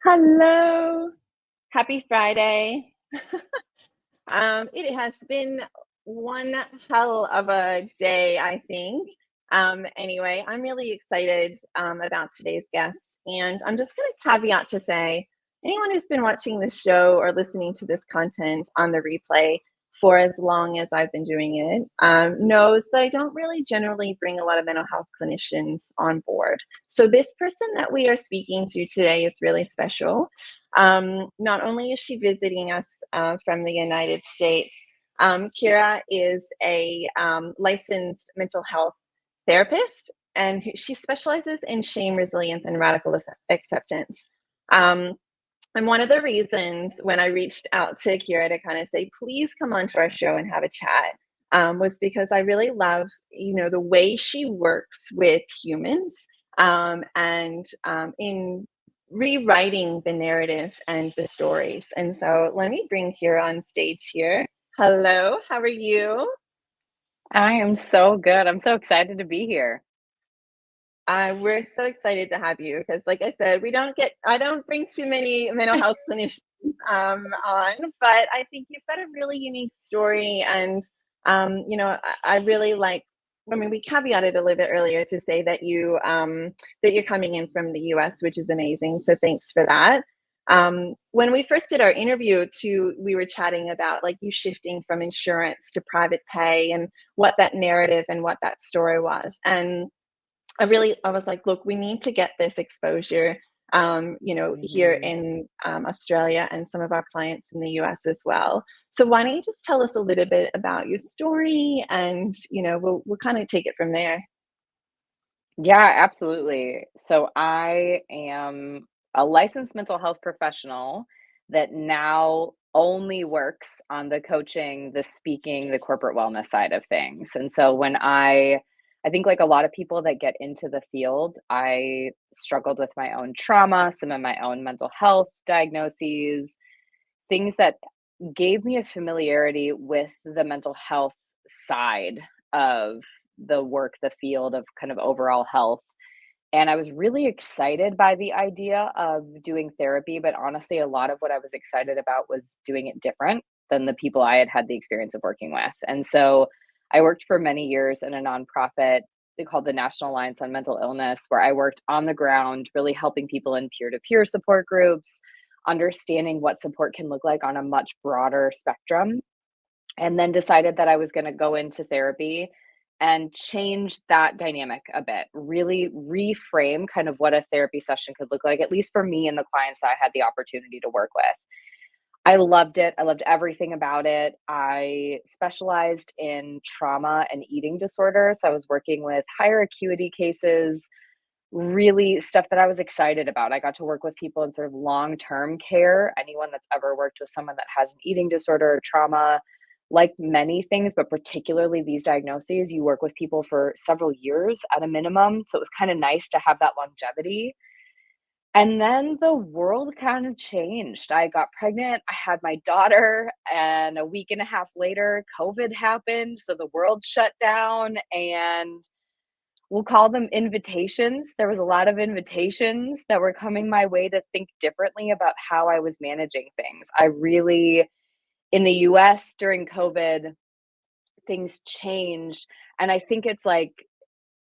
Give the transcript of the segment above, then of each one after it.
Hello. Happy Friday. It has been one hell of a day, I think. Anyway, I'm really excited about today's guest, and I'm just going to caveat to say anyone who's been watching this show or listening to this content on the replay for as long as I've been doing it knows that I don't really generally bring a lot of mental health clinicians on board. So, this person that we are speaking to today is really special. Not only is she visiting us from the United States, Kira is a licensed mental health therapist, and she specializes in shame, resilience, and radical acceptance. Um, and one of the reasons when I reached out to Kira to kind of say, please come onto our show and have a chat, was because I really love, the way she works with humans and in rewriting the narrative and the stories. And so let me bring Kira on stage here. Hello, how are you? I am so good. I'm so excited to be here. We're so excited to have you because, like I said, I don't bring too many mental health clinicians on, but I think you've got a really unique story. And, I really like, I mean, we caveated a little bit earlier to say that that you're coming in from the US, which is amazing. So thanks for that. When we first did our interview we were chatting about like you shifting from insurance to private pay and what that narrative and what that story was. And I was like, look, we need to get this exposure, here Mhm. in Australia and some of our clients in the US as well. So why don't you just tell us a little bit about your story and, we'll kind of take it from there. Yeah, absolutely. So I am a licensed mental health professional that now only works on the coaching, the speaking, the corporate wellness side of things. And so I think like a lot of people that get into the field, I struggled with my own trauma, some of my own mental health diagnoses, things that gave me a familiarity with the mental health side of the work, the field of kind of overall health. And I was really excited by the idea of doing therapy, but honestly, a lot of what I was excited about was doing it different than the people I had had the experience of working with. And so I worked for many years in a nonprofit they called the National Alliance on Mental Illness, where I worked on the ground, really helping people in peer to peer support groups, understanding what support can look like on a much broader spectrum, and then decided that I was going to go into therapy and change that dynamic a bit, really reframe kind of what a therapy session could look like, at least for me and the clients that I had the opportunity to work with. I loved it. I loved everything about it. I specialized in trauma and eating disorders. So I was working with higher acuity cases, really stuff that I was excited about. I got to work with people in sort of long-term care. Anyone that's ever worked with someone that has an eating disorder or trauma, like many things, but particularly these diagnoses, you work with people for several years at a minimum. So it was kind of nice to have that longevity. And then the world kind of changed. I got pregnant, I had my daughter, and a week and a half later, COVID happened. So the world shut down, and we'll call them invitations. There was a lot of invitations that were coming my way to think differently about how I was managing things. I really, in the US during COVID, things changed. And I think it's like,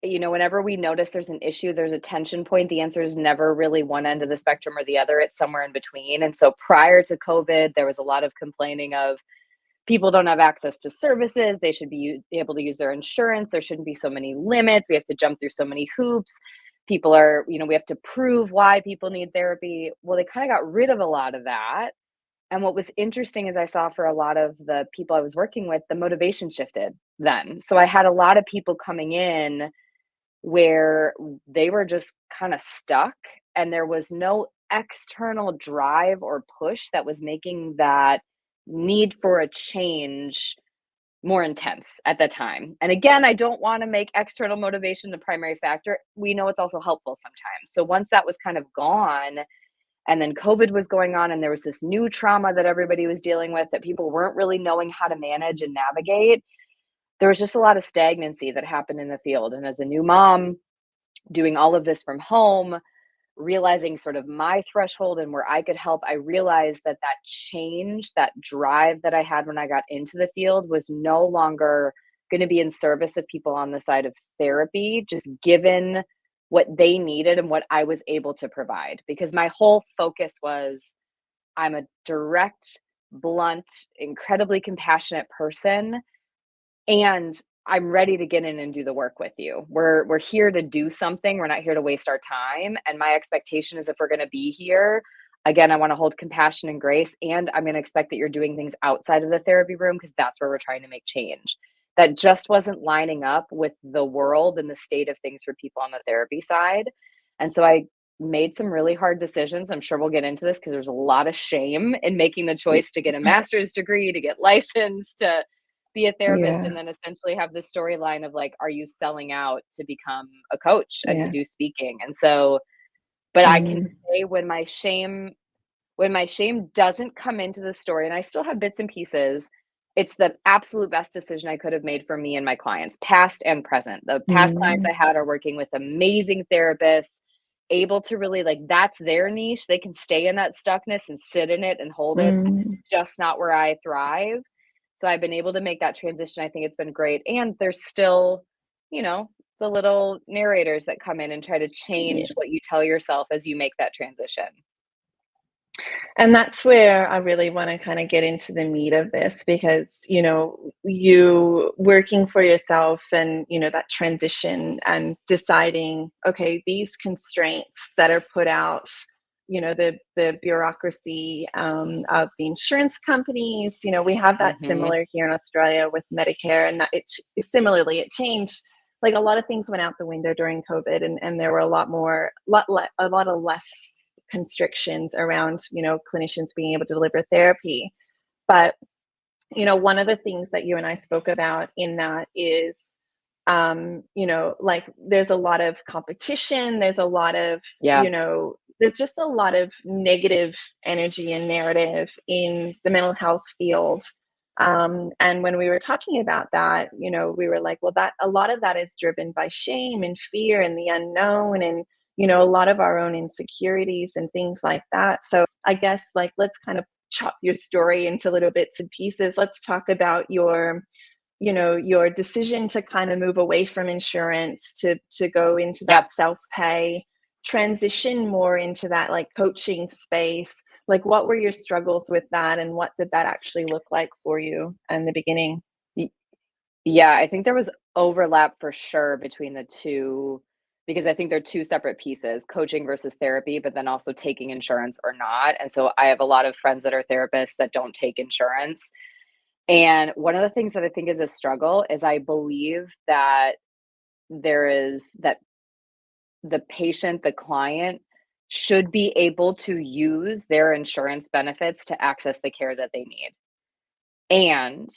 whenever we notice there's an issue, there's a tension point, the answer is never really one end of the spectrum or the other. It's somewhere in between. And so prior to COVID, there was a lot of complaining of people don't have access to services. They should be able to use their insurance. There shouldn't be so many limits. We have to jump through so many hoops. People are, we have to prove why people need therapy. Well, they kind of got rid of a lot of that. And what was interesting is I saw for a lot of the people I was working with, the motivation shifted then. So I had a lot of people coming in where they were just kind of stuck and there was no external drive or push that was making that need for a change more intense at the time. And again, I don't want to make external motivation the primary factor. We know it's also helpful sometimes. So once that was kind of gone, and then COVID was going on, and there was this new trauma that everybody was dealing with that people weren't really knowing how to manage and navigate, there was just a lot of stagnancy that happened in the field. And as a new mom, doing all of this from home, realizing sort of my threshold and where I could help, I realized that that change, that drive that I had when I got into the field was no longer going to be in service of people on the side of therapy, just given what they needed and what I was able to provide. Because my whole focus was I'm a direct, blunt, incredibly compassionate person, and I'm ready to get in and do the work with you. We're here to do something. We're not here to waste our time. And my expectation is if we're going to be here, again, I want to hold compassion and grace, and I'm going to expect that you're doing things outside of the therapy room because that's where we're trying to make change. That just wasn't lining up with the world and the state of things for people on the therapy side. And so I made some really hard decisions. I'm sure we'll get into this because there's a lot of shame in making the choice to get a master's degree, to get licensed, to be a therapist, Yeah, and then essentially have this storyline of like, are you selling out to become a coach and to yeah. do speaking? And so, but I can Mm, say when my shame doesn't come into the story, and I still have bits and pieces, it's the absolute best decision I could have made for me and my clients, past and present. The past clients mm, I had are working with amazing therapists, able to really like that's their niche. They can stay in that stuckness and sit in it and hold it. It's mm, just not where I thrive. So I've been able to make that transition. I think it's been great. And there's still, you know, the little narrators that come in and try to yeah. change what you tell yourself as you make that transition. And that's where I really want to kind of get into the meat of this because, you working for yourself and, that transition and deciding, okay, these constraints that are put out, the bureaucracy of the insurance companies, we have that Mhm. similar here in Australia with Medicare, and that similarly, it changed. Like a lot of things went out the window during COVID, and there were a lot of less constrictions around clinicians being able to deliver therapy. But one of the things that you and I spoke about in that is like there's a lot of competition, there's a lot of Yeah. there's just a lot of negative energy and narrative in the mental health field. And when we were talking about that, we were like, well, that a lot of that is driven by shame and fear and the unknown, and a lot of our own insecurities and things like that. So I guess, like, let's kind of chop your story into little bits and pieces. Let's talk about your decision to kind of move away from insurance to go into Yep. that self-pay, transition more into that like coaching space. Like, what were your struggles with that, and what did that actually look like for you in the beginning? Y Yeah, I think there was overlap for sure between the 2 because I think they're 2 separate pieces, coaching versus therapy, but then also taking insurance or not, and so I have a lot of friends that are therapists that don't take insurance, and one of the things that I think is a struggle is I believe that there is that the patient, the client should be able to use their insurance benefits to access the care that they need, and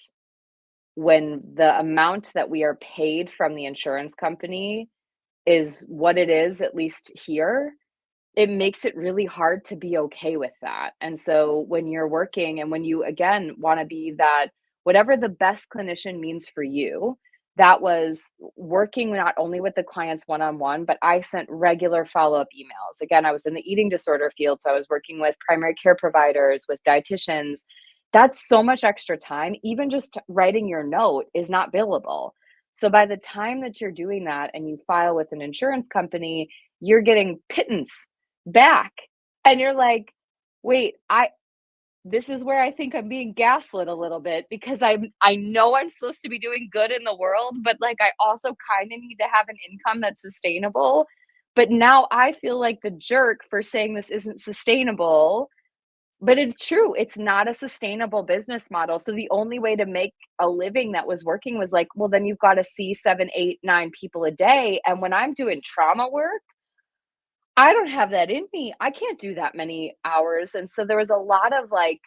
when the amount that we are paid from the insurance company is what it is, at least here, it makes it really hard to be okay with that. And so when you're working and when you again want to be that whatever the best clinician means for you, that was working not only with the clients one on one, but I sent regular follow up emails. Again, I was in the eating disorder field, so I was working with primary care providers, with dietitians. That's so much extra time. Even just writing your note is not billable. So by the time that you're doing that and you file with an insurance company, you're getting pittance back. And you're like, "Wait, I this is where I think I'm being gaslit a little bit because I know I'm supposed to be doing good in the world, but, like, I also kinda need to have an income that's sustainable, but now I feel like the jerk for saying this isn't sustainable." But it's true, it's not a sustainable business model, so the only way to make a living that was working was like, well, then you've gotta see 7, 8, 9 people a day, and when I'm doing trauma work, I don't have that in me. I can't do that many hours, and so there was a lot of, like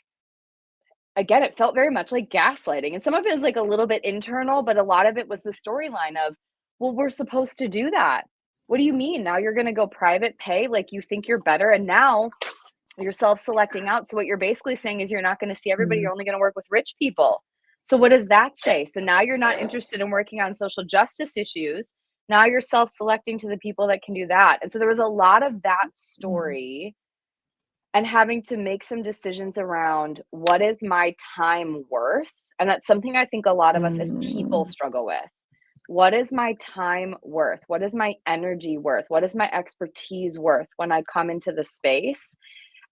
again, it felt very much like gaslighting, and some of it is, like, a little bit internal, but a lot of it was the storyline of, "Well, we're supposed to do that. What do you mean? Now you're gonna go private pay? Like, you think you're better, and now you're self-selecting out, so what you're basically saying is you're not gonna see everybody, Mm, you're only gonna work with rich people. So what does that say? So now you're not interested in working on social justice issues. Now you're self-selecting to the people that can do that. And so there was a lot of that Mhm. story and having to make some decisions around what is my time worth? And that's something I think a lot of us as people Mm. struggle with. What is my time worth? What is my energy worth? What is my expertise worth when I come into the space?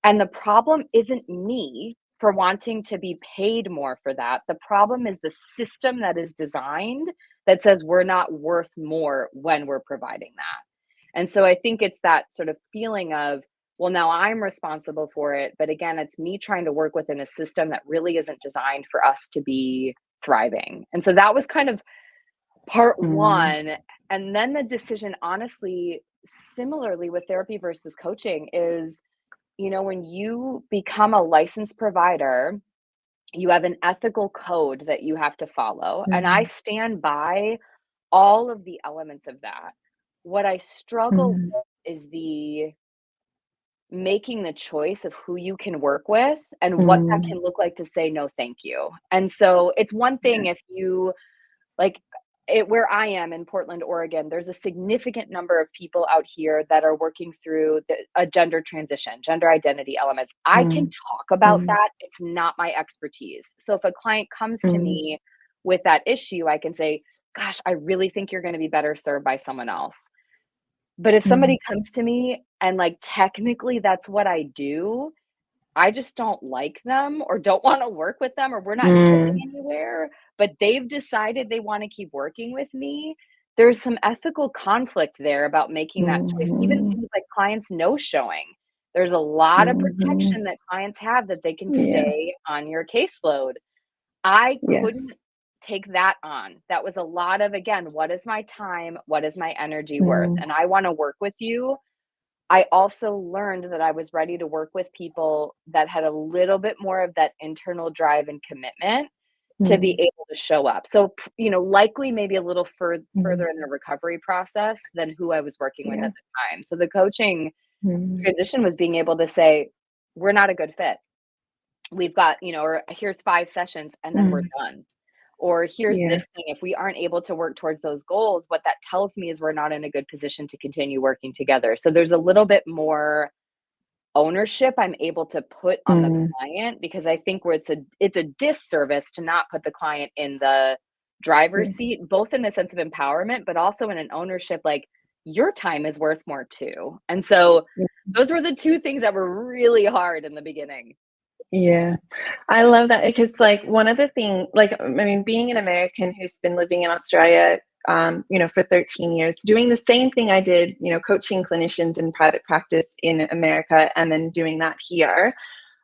And the problem isn't me for wanting to be paid more for that. The problem is the system that is designed that says we're not worth more when we're providing that. And so I think it's that sort of feeling of, well, now I'm responsible for it. But again, it's me trying to work within a system that really isn't designed for us to be thriving. And so that was kind of part Mm. one. And then the decision, honestly, similarly with therapy versus coaching, is when you become a licensed provider, you have an ethical code that you have to follow. And I Mm. stand by all of the elements of that. What I struggle Mm. with is the making the choice of who you can work with and what that Mm. can look like to say no thank you. And so it's one Yeah. thing if you like where I am in Portland, Oregon, there's a significant number of people out here that are working through a gender transition, gender identity elements. I can Mm. talk about Mm. that. It's not my expertise. So if a client comes to Mm. me with that issue, I can say, gosh, I really think you're going to be better served by someone else. But if Mm. somebody comes to me and technically that's what I do, I just don't like them or don't wanna work with them or we're not getting Mm. anywhere, but they've decided they wanna keep working with me. There's some ethical conflict there about making that choice, even Mhm. things like clients no showing. There's a lot of Mhm. protection that clients have that they can Yeah. stay on your caseload. I Yes. couldn't take that on. That was a lot of, again, what is my time? What is my energy worth? Mm. And I wanna work with you. I also learned that I was ready to work with people that had a little bit more of that internal drive and commitment to be Mm. able to show up. So, likely maybe a little Mhm. further in the recovery process than who I was working with Yeah. at the time. So the coaching Mm. transition was being able to say, "We're not a good fit. We've got, or here's 5 sessions and then we're Mm. done." Or here's Yeah. this thing. If we aren't able to work towards those goals, what that tells me is we're not in a good position to continue working together. So there's a little bit more ownership I'm able to put on the Mm. client because I think where it's a disservice to not put the client in the driver's Yeah. seat, both in the sense of empowerment, but also in an ownership, like your time is worth more too. And so Yeah. those were the two things that were really hard in the beginning. Yeah. I love that because, like, one of the things, like, I mean, being an American who's been living in Australia, for 13 years, doing the same thing I did, coaching clinicians in private practice in America and then doing that here.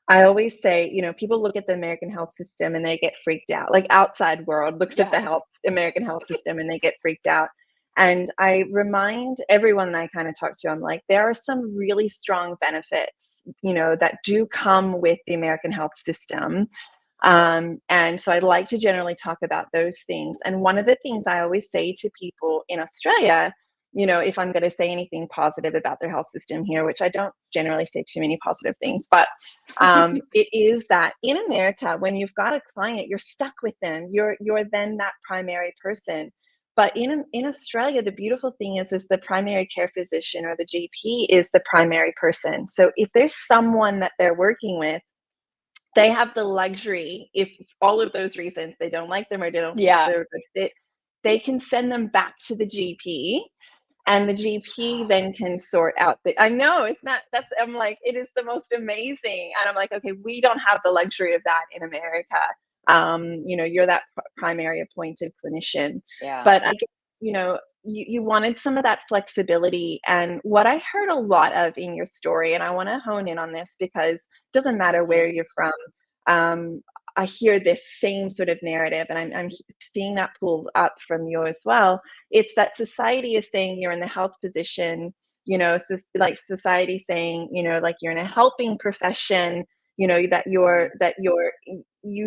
I always say, people look at the American health system and they get freaked out. Like outside world looks at Yeah. the American health system and they get freaked out. And I remind everyone that I kind of talk to, I'm like, there are some really strong benefits, that do come with the American health system. And so I like to generally talk about those things. And one of the things I always say to people in Australia, if I'm going to say anything positive about their health system here, which I don't generally say too many positive things, but it is that in America, when you've got a client, you're stuck with them. You're then that primary person. But in Australia, the beautiful thing is the primary care physician or the GP is the primary person. So if there's someone that they're working with, they have the luxury, if all of those reasons, they don't like them or they don't think Yeah. they're a good fit, they can send them back to the GP, and the GP then can sort out the I know, it's not that's I'm like, it is the most amazing, and I'm like, "Okay, we don't have the luxury of that in America." You're that primary appointed clinician. Yeah. But I guess, you wanted some of that flexibility, and what I heard a lot of in your story, and I wanna hone in on this because it doesn't matter where you're from, um, I hear this same sort of narrative, and I'm seeing that pulled up from you as well. It's that society is saying you're in the health position, like society saying, like you're in a helping profession, you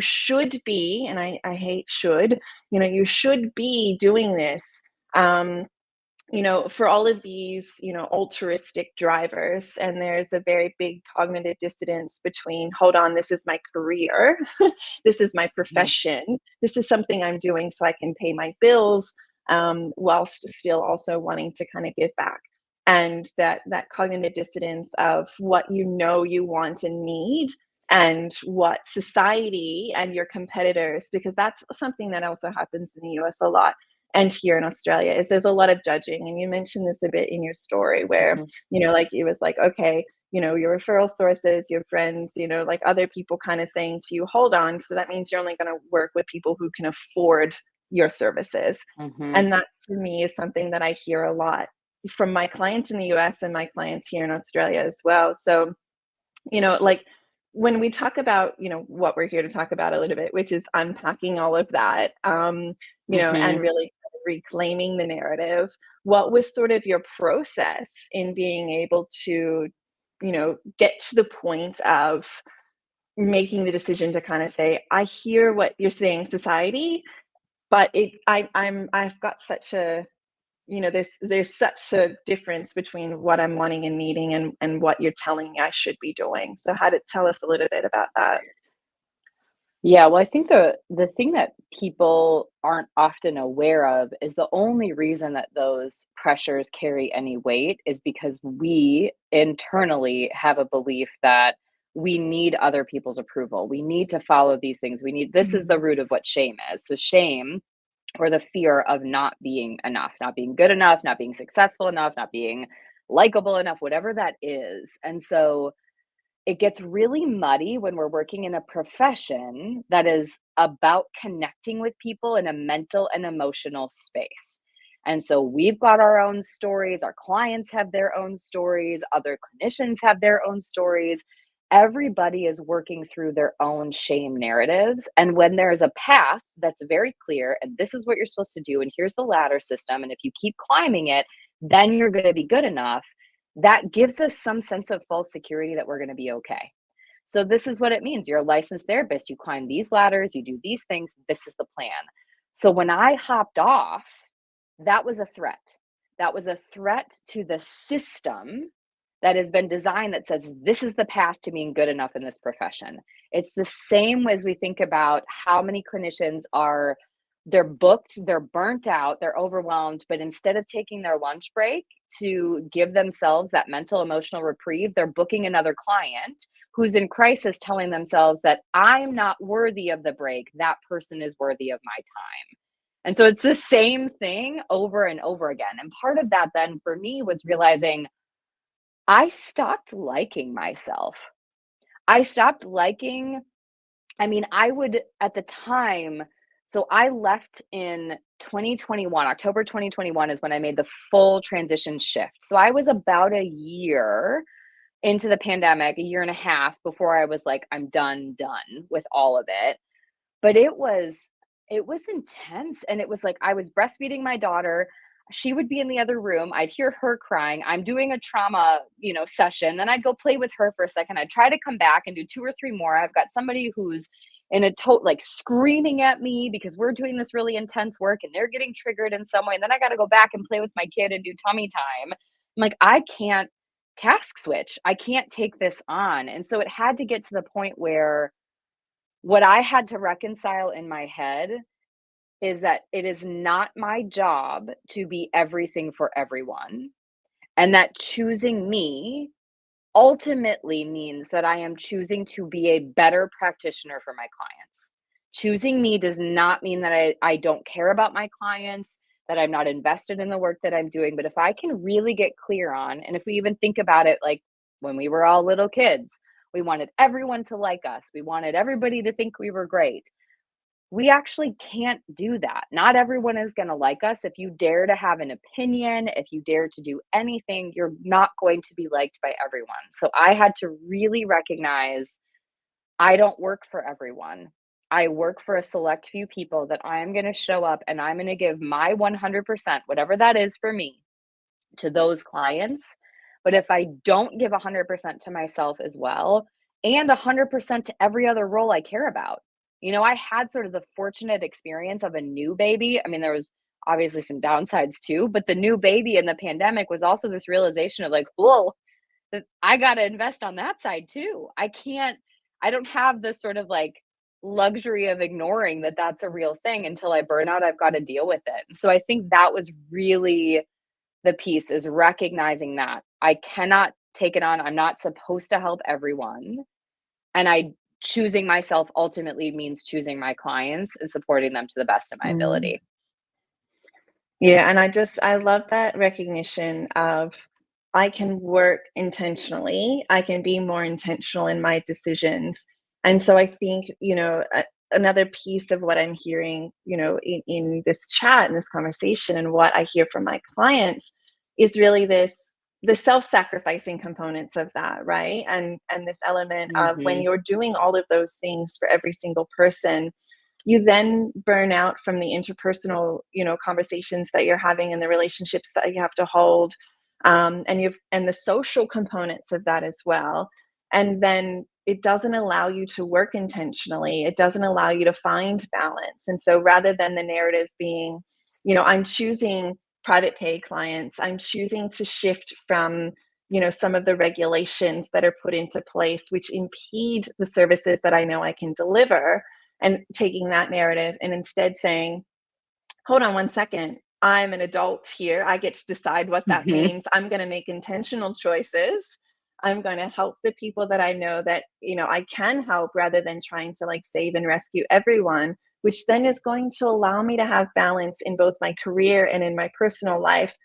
should be, and I hate should, you should be doing this. Um, for all of these, altruistic drivers, and there's a very big cognitive dissonance between, hold on, this is my career, this is my Mhm. profession, this is something I'm doing so I can pay my bills. whilst still also wanting to kind of give back. And that cognitive dissonance of what you know you want and need and what society and your competitors, because that's something that also happens in the US a lot and here in Australia, is there's a lot of judging. And you mentioned this a bit in your story where, Mhm. like it was like, okay, your referral sources, your friends, like other people kind of saying to you, hold on. So that means you're only going to work with people who can afford your services. Mhm. And that for me is something that I hear a lot from my clients in the US and my clients here in Australia as well. So, like when we talk about, what we're here to talk about a little bit, which is unpacking all of that, and Mhm. really reclaiming the narrative, what was sort of your process in being able to, get to the point of making the decision to kind of say, I hear what you're saying, society, but I've got such a, there's such a difference between what I'm wanting and needing and what you're telling me I should be doing. So how to tell us a little bit about that. Yeah, well, I think the thing that people aren't often aware of is the only reason that those pressures carry any weight is because we internally have a belief that we need other people's approval. We need to follow these things. This is the Mm, root of what shame is. So shame, or the fear of not being enough, not being good enough, not being successful enough, not being likable enough, whatever that is. And so it gets really muddy when we're working in a profession that is about connecting with people in a mental and emotional space. And so we've got our own stories, our clients have their own stories, other clinicians have their own stories. Everybody is working through their own shame narratives. And when there's a path that's very clear, and this is what you're supposed to do, and here's the ladder system, and if you keep climbing it, then you're going to be good enough, that gives us some sense of false security that we're going to be okay. So, this is what it means. You're a licensed therapist. You climb these ladders, you do these things. This is the plan. So, when I hopped off, that was a threat. That was a threat to the system that has been designed that says this is the path to being good enough in this profession. It's the same as we think about how many clinicians are, they're booked, they're burnt out, they're overwhelmed, but instead of taking their lunch break to give themselves that mental emotional reprieve, they're booking another client who's in crisis, telling themselves that I'm not worthy of the break, that person is worthy of my time. And so it's the same thing over and over again. And part of that then for me was realizing I stopped liking myself. I stopped liking, I mean, I would at the time, so I left in 2021, October 2021 is when I made the full transition shift. So I was about a year into the pandemic, a year and a half before I was like, I'm done with all of it. But it was intense, and it was like I was breastfeeding my daughter, she would be in the other room, I'd hear her crying, I'm doing a trauma, session, then I'd go play with her for a second, I'd try to come back and do 2 or 3 more, I've got somebody who's in a like, screaming at me because we're doing this really intense work and they're getting triggered in some way, and then I gotta go back and play with my kid and do tummy time. I'm like, I can't task switch, I can't take this on, and so it had to get to the point where what I had to reconcile in my head is that it is not my job to be everything for everyone, and that choosing me ultimately means that I am choosing to be a better practitioner for my clients. Choosing me does not mean that I don't care about my clients, that I'm not invested in the work that I'm doing. But if I can really get clear on, and if we even think about it like when we were all little kids, we wanted everyone to like us, we wanted everybody to think we were great. We actually can't do that. Not everyone is going to like us. If you dare to have an opinion, if you dare to do anything, you're not going to be liked by everyone. So I had to really recognize I don't work for everyone. I work for a select few people that I am going to show up and I'm going to give my 100%, whatever that is for me, to those clients. But if I don't give 100% to myself as well, and 100% to every other role I care about, I had sort of the fortunate experience of a new baby. I mean, there was obviously some downsides too, but the new baby in the pandemic was also this realization of like, whoa, that I got to invest on that side too. I don't have the sort of like luxury of ignoring that that's a real thing. Until I burn out, I've got to deal with it. So I think that was really the piece, is recognizing that I cannot take it on. I'm not supposed to help everyone. And I choosing myself ultimately means choosing my clients and supporting them to the best of my Mm. ability. Yeah, and I love that recognition of I can work intentionally. I can be more intentional in my decisions. And so I think, another piece of what I'm hearing, in this chat and this conversation and what I hear from my clients is really the self-sacrificing components of that, right? And this element of when Mhm. you're doing all of those things for every single person, you then burn out from the interpersonal, conversations that you're having and the relationships that you have to hold, and the social components of that as well. And then it doesn't allow you to work intentionally. It doesn't allow you to find balance. And so rather than the narrative being, I'm choosing private pay clients, I'm choosing to shift from some of the regulations that are put into place which impede the services that I know I can deliver, and taking that narrative and instead saying, hold on one second. I'm an adult here. I get to decide what that Mhm. means. I'm going to make intentional choices. I'm going to help the people that I know that, I can help, rather than trying to like save and rescue everyone, which then is going to allow me to have balance in both my career and in my personal life.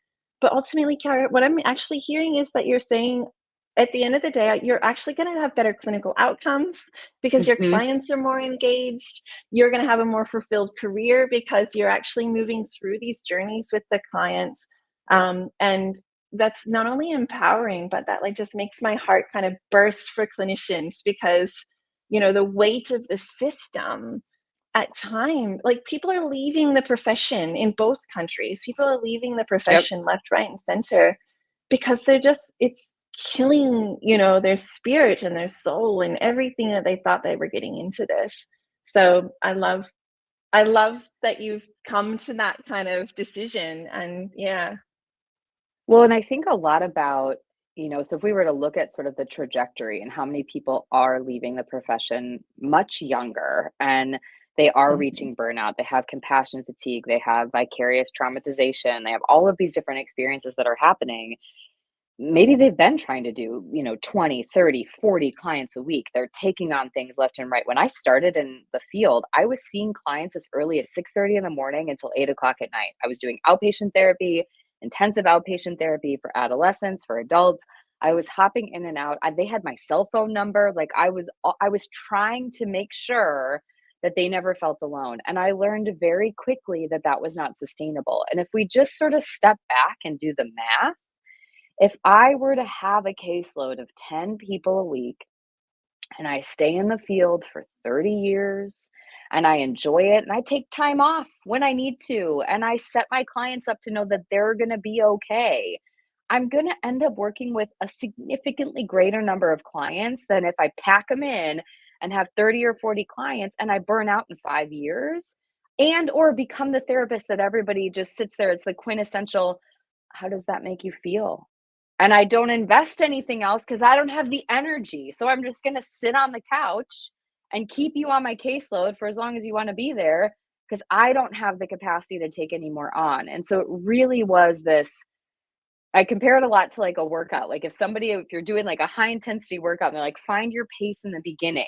But ultimately, Kara, what I'm actually hearing is that you're saying at the end of the day, you're actually going to have better clinical outcomes because your Mhm. clients are more engaged. You're going to have a more fulfilled career because you're actually moving through these journeys with the clients. And that's not only empowering, but that like just makes my heart kind of burst for clinicians because, the weight of the system at time, like people are leaving the profession in both countries. People are leaving the Yep. profession left, right, and center because it's killing, their spirit and their soul and everything that they thought they were getting into this. So I love that you've come to that kind of decision, and yeah. Well, and I think a lot about, so if we were to look at sort of the trajectory and how many people are leaving the profession much younger, and they are Mhm. reaching burnout, they have compassion fatigue, they have vicarious traumatization, they have all of these different experiences that are happening. Maybe they've been trying to do, 20, 30, 40 clients a week. They're taking on things left and right. When I started in the field, I was seeing clients as early as 6:30 in the morning until 8 o'clock at night. I was doing outpatient therapy, intensive outpatient therapy for adolescents, for adults. I was hopping in and out. They had my cell phone number. Like I was trying to make sure that they never felt alone. And I learned very quickly that that was not sustainable. And if we just sort of step back and do the math, if I were to have a caseload of 10 people a week and I stay in the field for 30 years and I enjoy it and I take time off when I need to and I set my clients up to know that they're going to be okay, I'm going to end up working with a significantly greater number of clients than if I pack them in and have 30 or 40 clients and I burn out in 5 years and or become the therapist that everybody just sits there. It's the quintessential, how does that make you feel? And I don't invest anything else because I don't have the energy. So I'm just going to sit on the couch and keep you on my caseload for as long as you want to be there because I don't have the capacity to take any more on. And so it really was this. I compare it a lot to like a workout. Like if you're doing like a high intensity workout and they're like, find your pace in the beginning.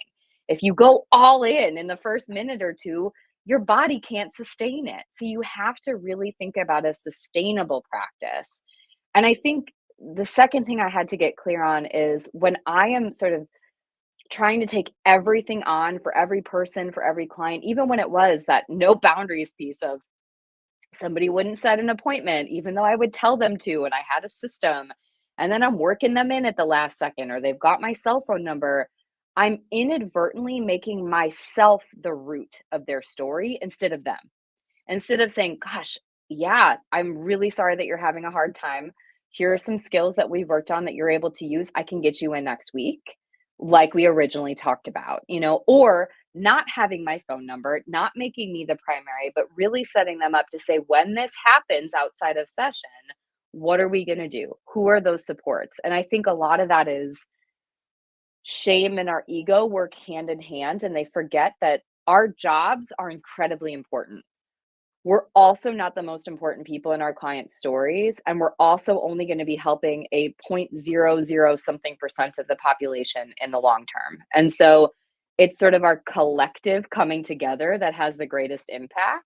If you go all in the first minute or two, your body can't sustain it. So you have to really think about a sustainable practice. And I think the second thing I had to get clear on is when I am sort of trying to take everything on for every person, for every client, even when it was that no boundaries piece of somebody wouldn't set an appointment, even though I would tell them to, and I had a system, and then I'm working them in at the last second, or they've got my cell phone number. I'm inadvertently making myself the root of their story instead of them. Instead of saying, "Gosh, yeah, I'm really sorry that you're having a hard time. Here are some skills that we've worked on that you're able to use. I can get you in next week, like we originally talked about," or not having my phone number, not making me the primary, but really setting them up to say, when this happens outside of session, what are we going to do? Who are those supports? And I think a lot of that is shame and our ego work hand in hand, and they forget that our jobs are incredibly important. We're also not the most important people in our clients' stories, and we're also only gonna be helping a point zero zero something percent of the population in the long term. And so it's sort of our collective coming together that has the greatest impact.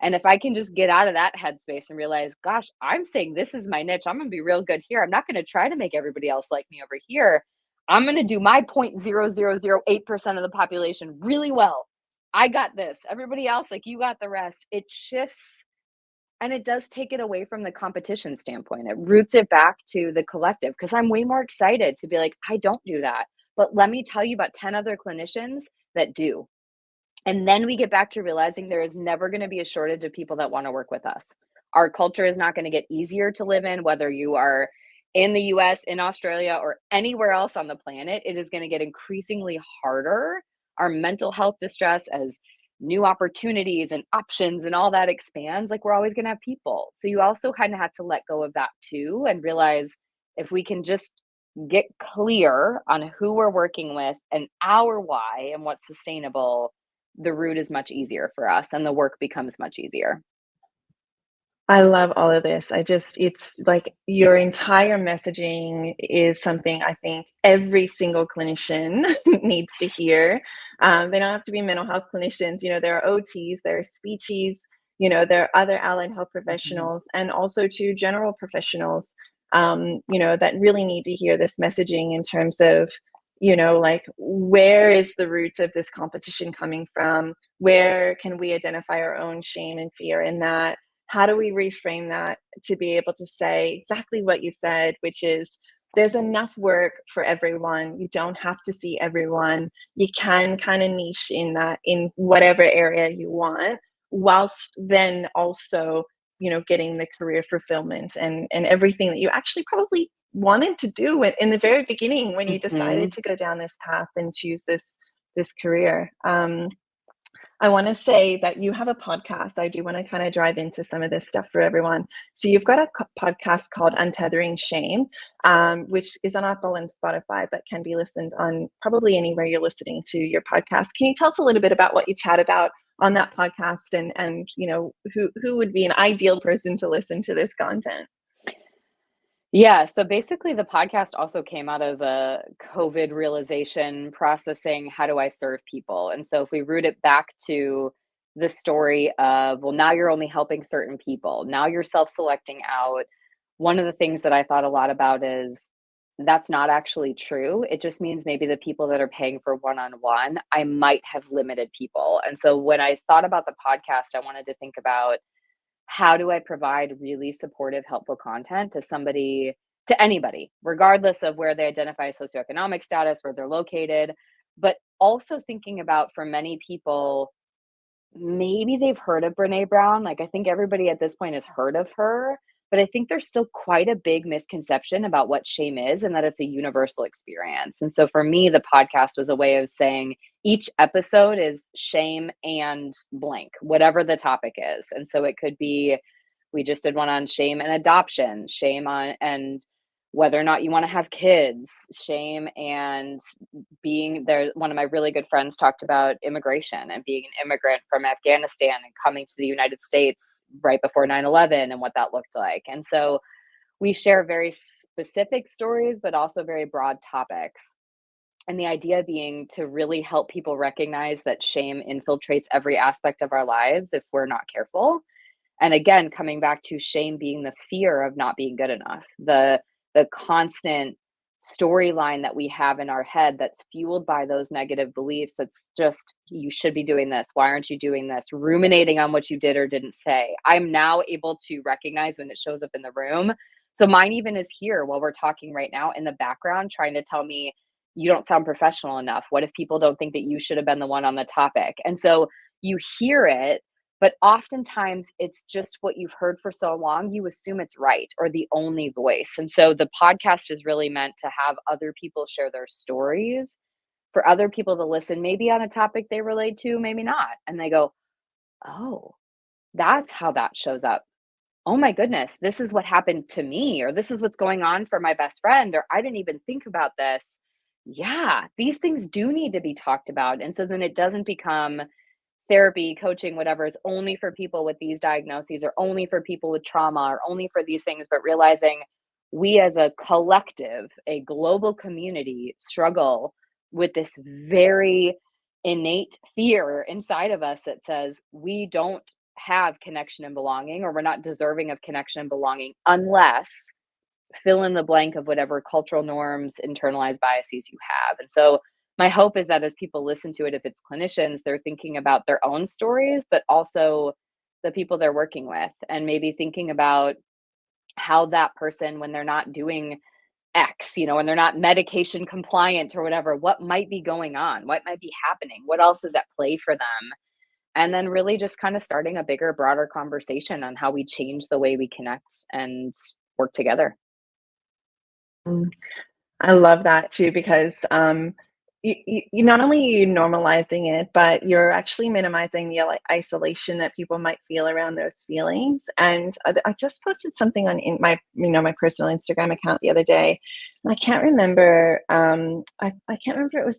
And if I can just get out of that headspace and realize, gosh, I'm saying this is my niche. I'm going to be real good here. I'm not going to try to make everybody else like me over here. I'm going to do my 0.0008% of the population really well. I got this. Everybody else, like you got the rest. It shifts and it does take it away from the competition standpoint. It roots it back to the collective because I'm way more excited to be like, I don't do that. But let me tell you about 10 other clinicians that do. And then we get back to realizing there is never going to be a shortage of people that want to work with us. Our culture is not going to get easier to live in, whether you are in the US, in Australia, or anywhere else on the planet. It is going to get increasingly harder. Our mental health distress, as new opportunities and options and all that expands, like we're always going to have people. So you also kind of have to let go of that too and realize if we can just get clear on who we're working with and our why and what's sustainable, the route is much easier for us and the work becomes much easier. I love all of this. It's like your entire messaging is something I think every single clinician needs to hear. They don't have to be mental health clinicians. There are OTs, there are speechies, there are other allied health Mhm. professionals, and also to general professionals, that really need to hear this messaging in terms of, like where is the root of this competition coming from? Where can we identify our own shame and fear in that? How do we reframe that to be able to say exactly what you said, which is there's enough work for everyone. You don't have to see everyone. You can kind of niche in that in whatever area you want, whilst then also, getting the career fulfillment and everything that you actually probably wanted to do in the very beginning when you decided Mhm. to go down this path and choose this career. I want to say that you have a podcast. I do want to kind of drive into some of this stuff for everyone. So you've got a podcast called Untethering Shame, which is on Apple and Spotify, but can be listened on probably anywhere you're listening to your podcast. Can you tell us a little bit about what you chat about on that podcast and who would be an ideal person to listen to this content? Yeah, so basically the podcast also came out of a COVID realization processing, how do I serve people? And so if we root it back to the story of, well, now you're only helping certain people. Now you're self-selecting out. One of the things that I thought a lot about is that's not actually true. It just means maybe the people that are paying for one-on-one, I might have limited people. And so when I thought about the podcast, I wanted to think about how do I provide really supportive, helpful content to anybody, regardless of where they identify socioeconomic status, where they're located, but also thinking about for many people, maybe they've heard of Brene Brown. Like, I think everybody at this point has heard of her, but I think there's still quite a big misconception about what shame is and that it's a universal experience. And so for me, the podcast was a way of saying each episode is shame and blank, whatever the topic is. And so it could be, we just did one on shame and adoption, shame on and whether or not you want to have kids, shame and being there. One of my really good friends talked about immigration and being an immigrant from Afghanistan and coming to the United States right before 9/11 and what that looked like. And so we share very specific stories, but also very broad topics. And the idea being to really help people recognize that shame infiltrates every aspect of our lives if we're not careful. And again, coming back to shame being the fear of not being good enough, the constant storyline that we have in our head that's fueled by those negative beliefs that's just you should be doing this, why aren't you doing this, ruminating on what you did or didn't say. I'm now able to recognize when it shows up in the room. So mine even is here while we're talking right now in the background trying to tell me you don't sound professional enough. What if people don't think that you should have been the one on the topic? And so you hear it, but oftentimes it's just what you've heard for so long, you assume it's right or the only voice. And so the podcast is really meant to have other people share their stories, for other people to listen, maybe on a topic they relate to, maybe not. And they go, oh, that's how that shows up. Oh my goodness, this is what happened to me, or this is what's going on for my best friend, or I didn't even think about this. Yeah, these things do need to be talked about. And so then it doesn't become therapy, coaching, whatever, is only for people with these diagnoses or only for people with trauma or only for these things, but realizing we as a collective, a global community, struggle with this very innate fear inside of us that says we don't have connection and belonging, or we're not deserving of connection and belonging unless fill in the blank of whatever cultural norms, internalized biases you have. And so my hope is that as people listen to it, if it's clinicians, they're thinking about their own stories, but also the people they're working with, and maybe thinking about how that person, when they're not doing X, when they're not medication compliant or whatever, what might be going on? What might be happening? What else is at play for them? And then really just kind of starting a bigger, broader conversation on how we change the way we connect and work together. Mm. I love that too because you not only are you normalizing it, but you're actually minimizing the isolation that people might feel around those feelings. And I just posted something on in my my personal Instagram account the other day, and I can't remember. I can't remember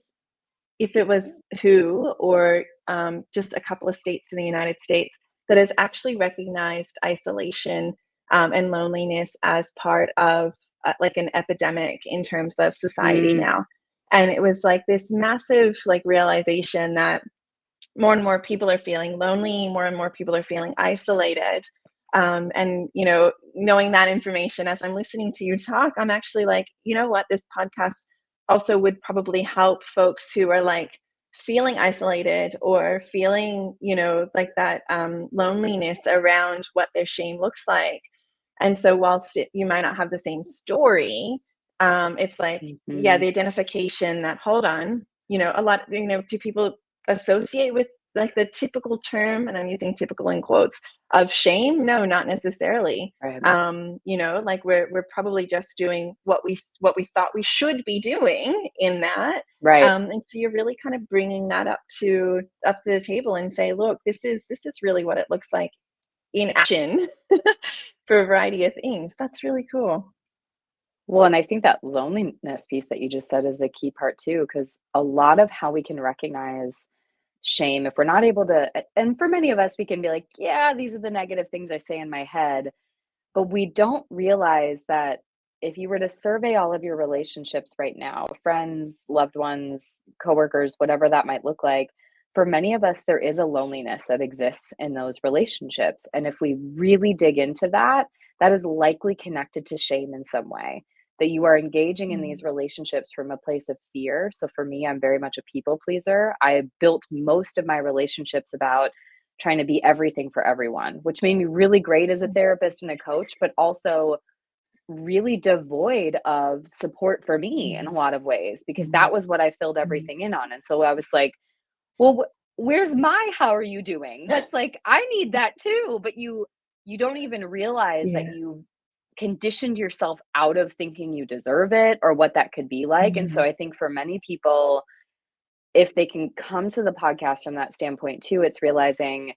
if it was who or just a couple of states in the United States that has actually recognized isolation and loneliness as part of like an epidemic in terms of society Mm, now. And it was like this massive like realization that more and more people are feeling lonely, more and more people are feeling isolated. And knowing that information as I'm listening to you talk, I'm actually like, you know what, this podcast also would probably help folks who are like feeling isolated or feeling, like that loneliness around what their shame looks like. And so, whilst you might not have the same story, it's like, yeah, mhm. the identification that, hold on, a lot, do people associate with like the typical term, and I'm using typical in quotes, of shame? No, not necessarily. Right, Like we're probably just doing what we thought we should be doing in that. right. And so you're really kind of bringing that up to the table and say, look, this is really what it looks like in action for a variety of things. That's really cool. Well, and I think that loneliness piece that you just said is the key part too, because a lot of how we can recognize shame, if we're not able to, and for many of us, we can be like, yeah, these are the negative things I say in my head. But we don't realize that if you were to survey all of your relationships right now, friends, loved ones, coworkers, whatever that might look like, for many of us, there is a loneliness that exists in those relationships. And if we really dig into that, that is likely connected to shame in some way. That you are engaging in these Mm, relationships from a place of fear. So for me, I'm very much a people pleaser. I built most of my relationships about trying to be everything for everyone, which made me really great as a mm, therapist and a coach, but also really devoid of support for me in a mm, lot of ways because mm, that was what I filled mm. everything in on. And so I was like, well, where's my how are you doing? That's like I need that too, but you don't even realize that Yeah. you conditioned yourself out of thinking you deserve it or what that could be like. And so Mhm, I think for many people, if they can come to the podcast from that standpoint too, it's realizing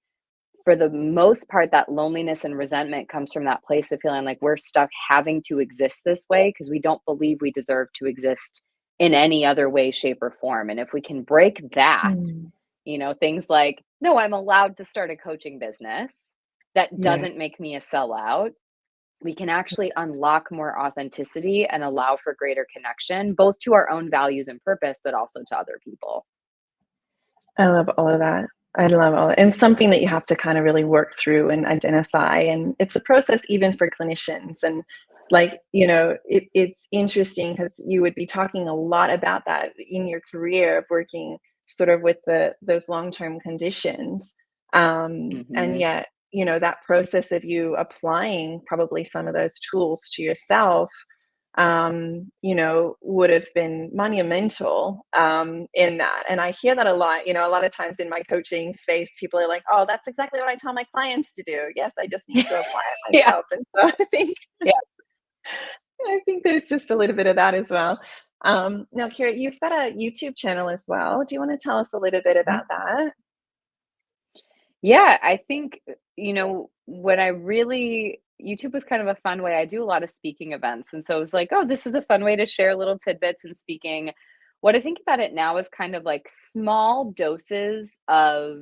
for the most part, that loneliness and resentment comes from that place of feeling like we're stuck having to exist this way because we don't believe we deserve to exist in any other way, shape, or form. And if we can break that, mm. things like, no, I'm allowed to start a coaching business that Yeah. doesn't make me a sellout, we can actually unlock more authenticity and allow for greater connection, both to our own values and purpose, but also to other people. I love all of that. I love all and something that you have to kind of really work through and identify, and it's a process even for clinicians, and, like, it's interesting because you would be talking a lot about that in your career of working sort of with those long-term conditions, and Hmm. yet, that process of you applying probably some of those tools to yourself would have been monumental in that. And I hear that a lot. A lot of times in my coaching space, people are like, oh, that's exactly what I tell my clients to do. Yes, I just need to apply it Yeah. myself. And so Yeah. I think there's just a little bit of that as well. Now, Kira, you've got a YouTube channel as well. Do you want to tell us a little bit about that? Yeah, I think, when I really YouTube was kind of a fun way. I do a lot of speaking events. And so it was like, oh, this is a fun way to share little tidbits and speaking. What I think about it now is kind of like small doses of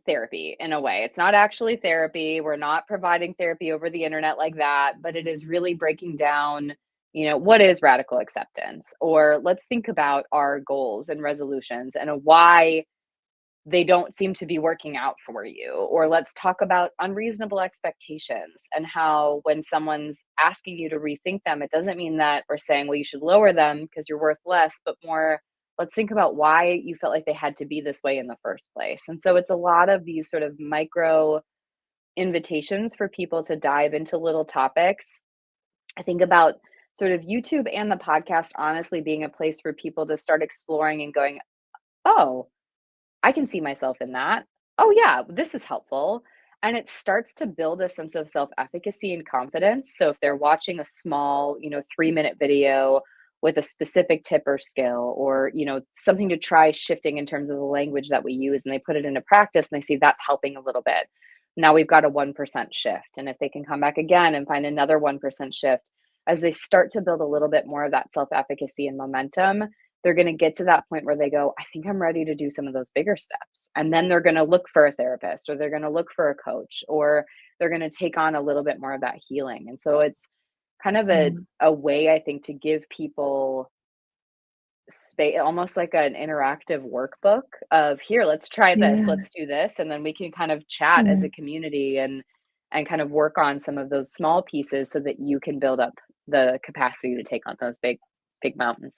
therapy in a way. It's not actually therapy. We're not providing therapy over the internet like that, but it is really breaking down, what is radical acceptance? Or let's think about our goals and resolutions and why they don't seem to be working out for you. Or let's talk about unreasonable expectations and how when someone's asking you to rethink them, it doesn't mean that we're saying, well, you should lower them because you're worth less, but more, let's think about why you felt like they had to be this way in the first place. And so it's a lot of these sort of micro invitations for people to dive into little topics. I think about sort of YouTube and the podcast honestly being a place for people to start exploring and going, oh, I can see myself in that. Oh, yeah, this is helpful. And it starts to build a sense of self efficacy and confidence. So if they're watching a small, 3-minute video with a specific tip or skill, or, something to try shifting in terms of the language that we use, and they put it into practice and they see that's helping a little bit. Now we've got a 1% shift. And if they can come back again and find another 1% shift, as they start to build a little bit more of that self efficacy and momentum, they're going to get to that point where they go, I think I'm ready to do some of those bigger steps. And then they're going to look for a therapist, or they're going to look for a coach, or they're going to take on a little bit more of that healing. And so it's kind of Mm. a way, I think, to give people space, almost like an interactive workbook of, here, let's try this, Yeah. let's do this. And then we can kind of chat as Yeah. a community and kind of work on some of those small pieces so that you can build up the capacity to take on those big mountains.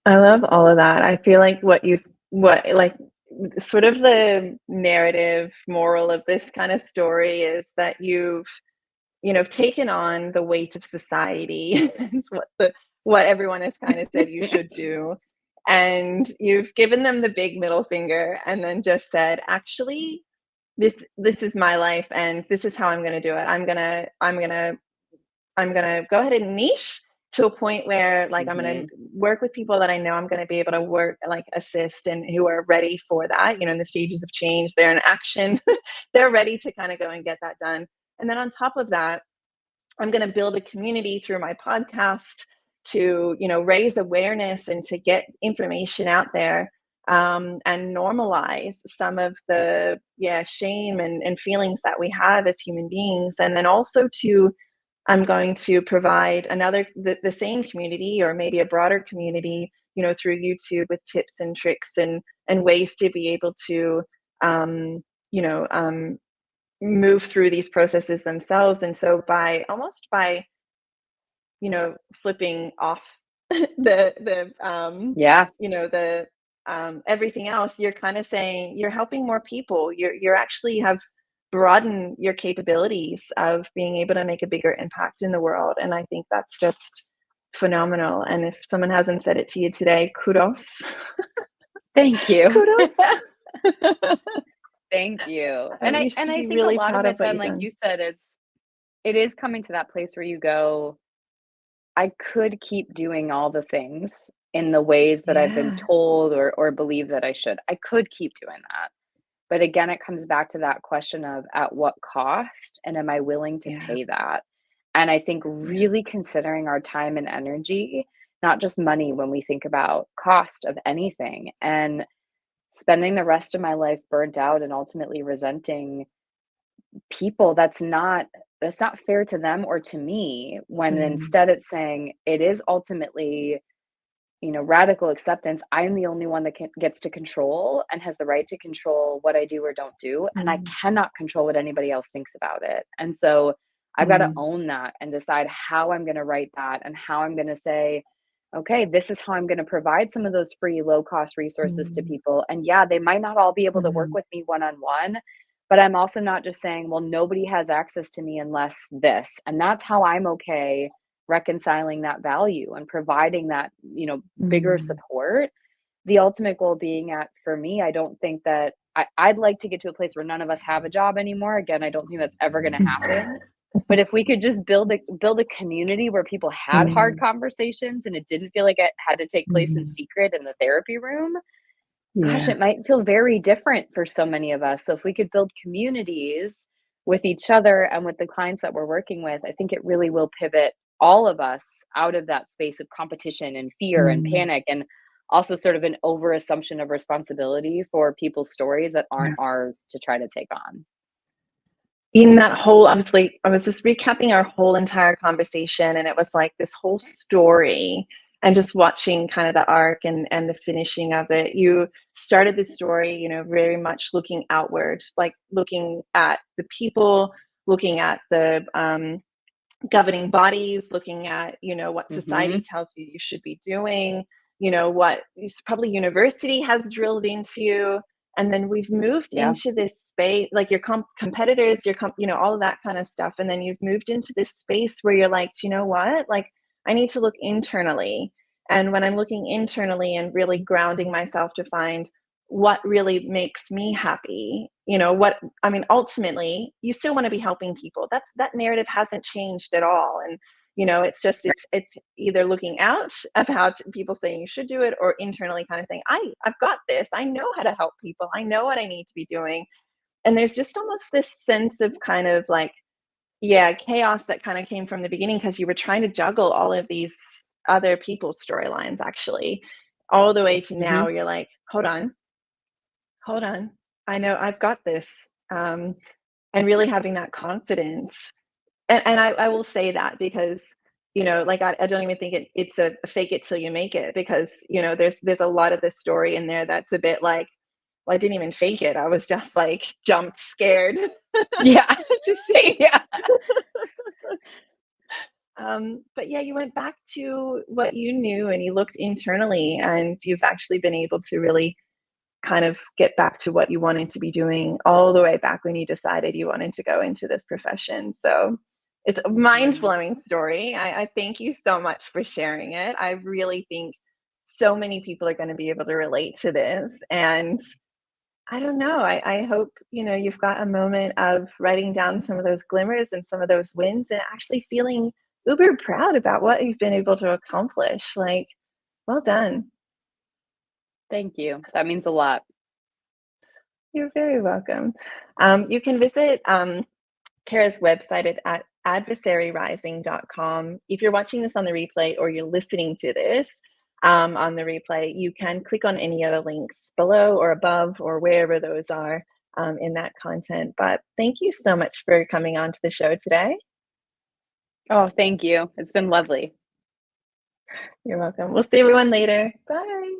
I love all of that. I feel like what sort of the narrative moral of this kind of story is that you've, taken on the weight of society and what everyone has kind of said you should do. And you've given them the big middle finger and then just said, actually, this is my life and this is how I'm gonna do it. I'm gonna go ahead and niche to a point where like I'm gonna Mhm. work with people that I know I'm gonna be able to work like assist and who are ready for that, in the stages of change, they're in action, they're ready to kind of go and get that done. And then on top of that, I'm going to build a community through my podcast to, raise awareness and to get information out there, and normalize some of the shame and feelings that we have as human beings. And then also to I'm going to provide the same community or maybe a broader community, through YouTube with tips and tricks and ways to be able to, um, you know, um, move through these processes themselves. And so by flipping off Yeah. the everything else, you're kind of saying you're helping more people. You're actually have broadened your capabilities of being able to make a bigger impact in the world. And I think that's just phenomenal. And if someone hasn't said it to you today, kudos. Thank you. Kudos. Thank you. And You I should be think a really lot of proud of it what then, you've like done. you said, it is coming to that place where you go, I could keep doing all the things in the ways that I've been Yeah. told or believe that I should. I could keep doing that. But again, it comes back to that question of at what cost and am I willing to Yeah. pay that? And I think Yeah. really considering our time and energy, not just money when we think about cost of anything, and spending the rest of my life burnt out and ultimately resenting people, that's not fair to them or to me, when Mm. instead it's saying it is ultimately, radical acceptance. I'm the only one that gets to control and has the right to control what I do or don't do. And I Mm. cannot control what anybody else thinks about it. And so I've got to Mm. own that and decide how I'm going to write that and how I'm going to say, okay, this is how I'm going to provide some of those free low cost resources to Mm. people. And yeah, they might not all be able to work Mm. with me one on one, but I'm also not just saying, well, nobody has access to me unless this. And that's how I'm okay reconciling that value and providing that, bigger Mm. support. The ultimate goal being at, for me, I don't think that I'd like to get to a place where none of us have a job anymore. Again, I don't think that's ever going to happen. But if we could just build a community where people had hard Mm. conversations and it didn't feel like it had to take place in Mhm. secret in the therapy room, gosh, Yeah. it might feel very different for so many of us. So if we could build communities with each other and with the clients that we're working with, I think it really will pivot all of us out of that space of competition and fear and Mm. panic and also sort of an over assumption of responsibility for people's stories that aren't ours to try to take on. In that whole I was just recapping our whole entire conversation, and it was like this whole story and just watching kind of the arc and the finishing of it. You started the story, you know, very much looking outward, like looking at the people, looking at the governing bodies, looking at, you know, what society Mhm. tells you you should be doing, you know, what probably university has drilled into you. And then we've moved Yeah. into this space, like your competitors, you know, all of that kind of stuff. And then you've moved into this space where you're like, do you know what? Like, I need to look internally. And when I'm looking internally and really grounding myself to find what really makes me happy, you know, what I mean, ultimately, you still want to be helping people. That narrative hasn't changed at all. And you know, it's just it's either looking out about people saying you should do it, or internally kind of saying, I've got this. I know how to help people. I know what I need to be doing. And there's just almost this sense of kind of like, yeah, chaos that kind of came from the beginning because you were trying to juggle all of these other people's storylines actually, all the way to now Mhm. you're like, hold on. I know I've got this. Um, and really having that confidence. And I will say that because, you know, like I don't even think it's a fake it till you make it because, you know, there's a lot of this story in there that's a bit like, well, I didn't even fake it. I was just like jumped scared Yeah. to see. Yeah. But yeah, you went back to what you knew and you looked internally and you've actually been able to really kind of get back to what you wanted to be doing all the way back when you decided you wanted to go into this profession. So it's a mind Mhm. blowing story. I thank you so much for sharing it. I really think so many people are going to be able to relate to this. And I don't know. I hope, you know, you've got a moment of writing down some of those glimmers and some of those wins and actually feeling uber proud about what you've been able to accomplish. Like, well done. Thank you. That means a lot. You're very welcome. You can visit Kara's website at adversaryrising.com. If you're watching this on the replay or you're listening to this on the replay, you can click on any other links below or above or wherever those are in that content. But thank you so much for coming on to the show today. Oh, thank you. It's been lovely. You're welcome. We'll see everyone later. Bye.